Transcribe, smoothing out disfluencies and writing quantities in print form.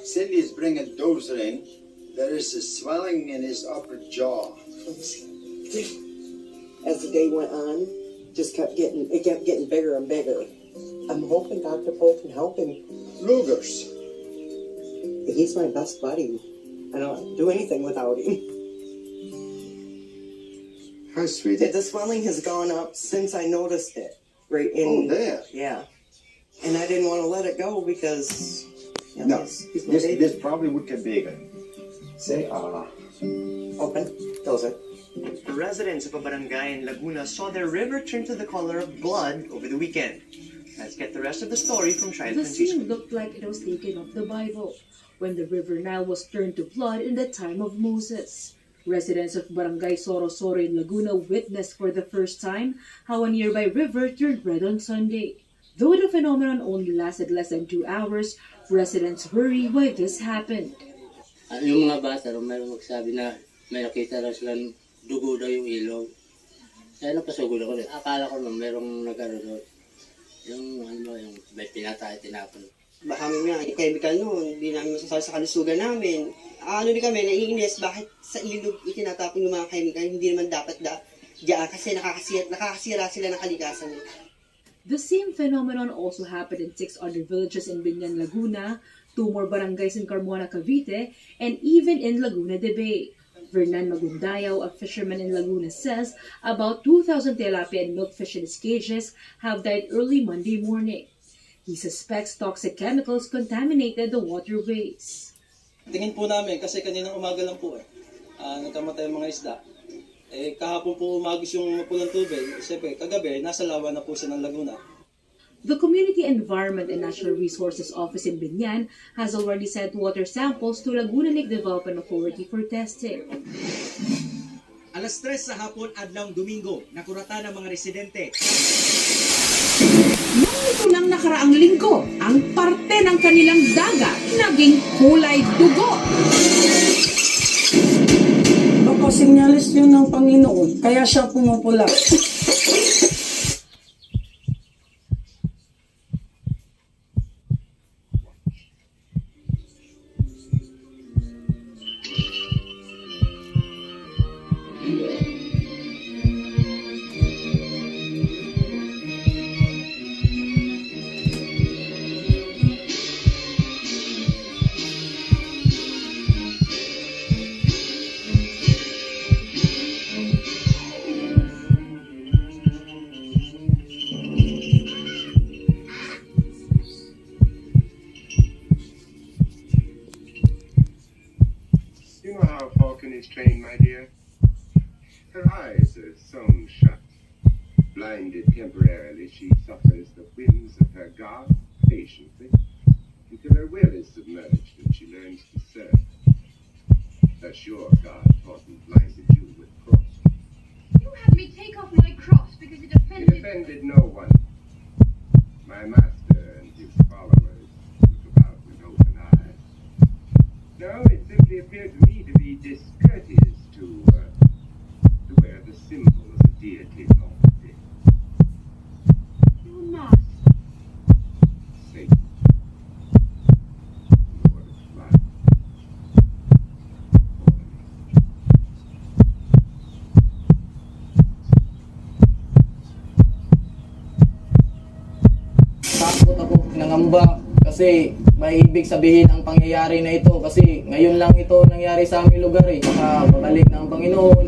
Cindy's bringing Dozer in. There is a swelling in his upper jaw. As the day went on, it kept getting bigger and bigger. I'm hoping Dr. Poe can help him. Luger's. He's my best buddy. I don't do anything without him. Hi, sweetie. The swelling has gone up since I noticed it. Right in. Oh, there. Yeah. And I didn't want to let it go because. No, he's my baby. this probably would get bigger. Say Open. Close it. The residents of a barangay in Laguna saw their river turn to the color of blood over the weekend. Let's get the rest of the story from Shine The Francisco. scene looked like it was taken off the Bible, when the River Nile was turned to blood in the time of Moses. Residents of Barangay Sorosoro in Laguna witnessed for the first time how a nearby river turned red on Sunday. Though the phenomenon only lasted less than 2 hours, residents worry why this happened. Yung mga bata, mayroong magsabi na may nakita raw silang dugo daw yung ilog. Kaya napasugod ako rin. Akala ko nung mayroong nagano doon. Yung may pinatay, tinapon. Baka nga, yung chemical noon, hindi namin masasabi sa kalusugan namin. Din kami, naiinis, bakit sa ilog itinatapon yung mga chemical, hindi naman dapat diyan kasi nakakasira sila ng kalikasan. The same phenomenon also happened in 6 other villages in Binyan, Laguna, 2 more barangays in Carmona, Cavite, and even in Laguna de Bay. Vernan Magundayaw, a fisherman in Laguna, says about 2,000 tilapia and milkfish in his cages have died early Monday morning. He suspects toxic chemicals contaminated the waterways. Tingin po namin, kasi kaninang umaga lang po nagkamatay ang mga isda. Kahapon po umagos yung mapulang tubig. Siyempre, kagabi, nasa lawa na po siya ng Laguna. The Community Environment and Natural Resources Office in Binyan has already sent water samples to Laguna Lake Development Authority for testing. Alas 3 sa hapon adlawng Domingo, nakurata ng mga residente. Nung ito lang nakaraang linggo, ang parte ng kanilang dagat naging kulay dugo. Baka sinyalis yun ng Panginoon, kaya siya pumupula. You know how Falcon is trained, my dear? Her eyes are sewn shut. Blinded temporarily, she suffers the whims of her God patiently until her will is submerged and she learns to serve. Thus your God taught and blinded you with cross. You had me take off my cross because it offended... It offended no one. My master and his followers look about with open eyes. No, it simply appeared to me to be discourteous to wear the symbol of the deity of the day. Your master. Satan, Lord of light. Takot ako, nangamba kasi may ibig sabihin ang pangyayari na ito kasi ngayon lang ito nangyari sa aming lugar baka babalik na ang Panginoon.